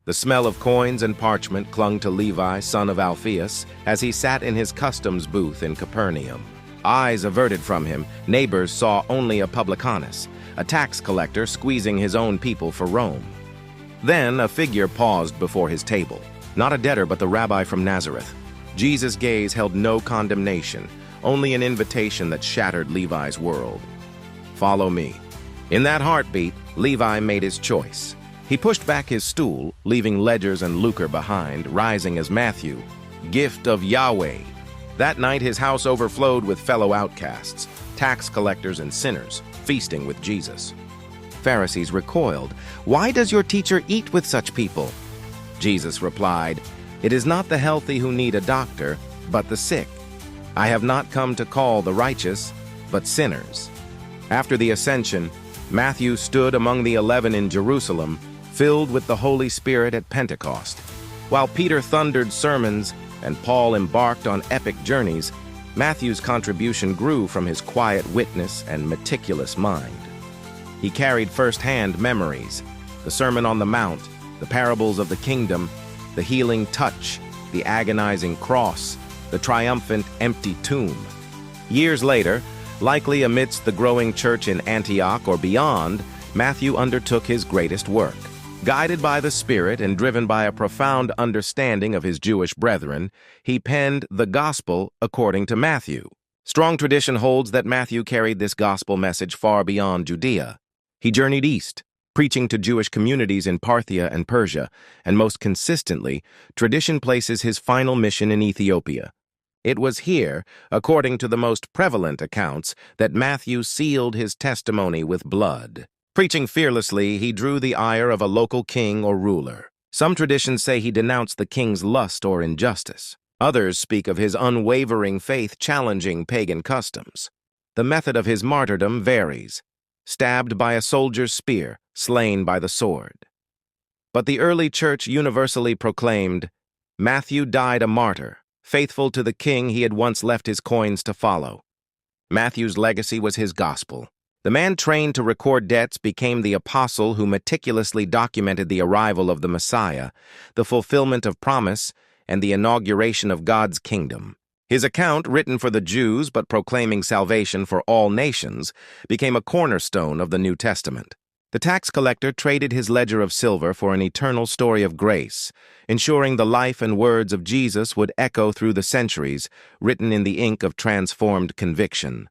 The smell of coins and parchment clung to Levi, son of Alphaeus, as he sat in his customs booth in Capernaum. Eyes averted from him, neighbors saw only a publicanus, a tax collector squeezing his own people for Rome. Then a figure paused before his table, not a debtor but the rabbi from Nazareth. Jesus' gaze held no condemnation, only an invitation that shattered Levi's world. "Follow me." In that heartbeat, Levi made his choice. He pushed back his stool, leaving ledgers and lucre behind, rising as Matthew, gift of Yahweh. That night his house overflowed with fellow outcasts, tax collectors and sinners, feasting with Jesus. Pharisees recoiled. "Why does your teacher eat with such people?" Jesus replied, "It is not the healthy who need a doctor, but the sick. I have not come to call the righteous, but sinners." After the ascension, Matthew stood among the 11 in Jerusalem, filled with the Holy Spirit at Pentecost. While Peter thundered sermons and Paul embarked on epic journeys, Matthew's contribution grew from his quiet witness and meticulous mind. He carried first-hand memories, the Sermon on the Mount, the parables of the kingdom, the healing touch, the agonizing cross, the triumphant empty tomb. Years later, likely amidst the growing church in Antioch or beyond, Matthew undertook his greatest work. Guided by the Spirit and driven by a profound understanding of his Jewish brethren, he penned the Gospel according to Matthew. Strong tradition holds that Matthew carried this gospel message far beyond Judea. He journeyed east, preaching to Jewish communities in Parthia and Persia, and most consistently, tradition places his final mission in Ethiopia. It was here, according to the most prevalent accounts, that Matthew sealed his testimony with blood. Preaching fearlessly, he drew the ire of a local king or ruler. Some traditions say he denounced the king's lust or injustice. Others speak of his unwavering faith challenging pagan customs. The method of his martyrdom varies: stabbed by a soldier's spear, slain by the sword. But the early church universally proclaimed, "Matthew died a martyr, faithful to the king he had once left his coins to follow." Matthew's legacy was his gospel. The man trained to record debts became the apostle who meticulously documented the arrival of the Messiah, the fulfillment of promise, and the inauguration of God's kingdom. His account, written for the Jews but proclaiming salvation for all nations, became a cornerstone of the New Testament. The tax collector traded his ledger of silver for an eternal story of grace, ensuring the life and words of Jesus would echo through the centuries, written in the ink of transformed conviction.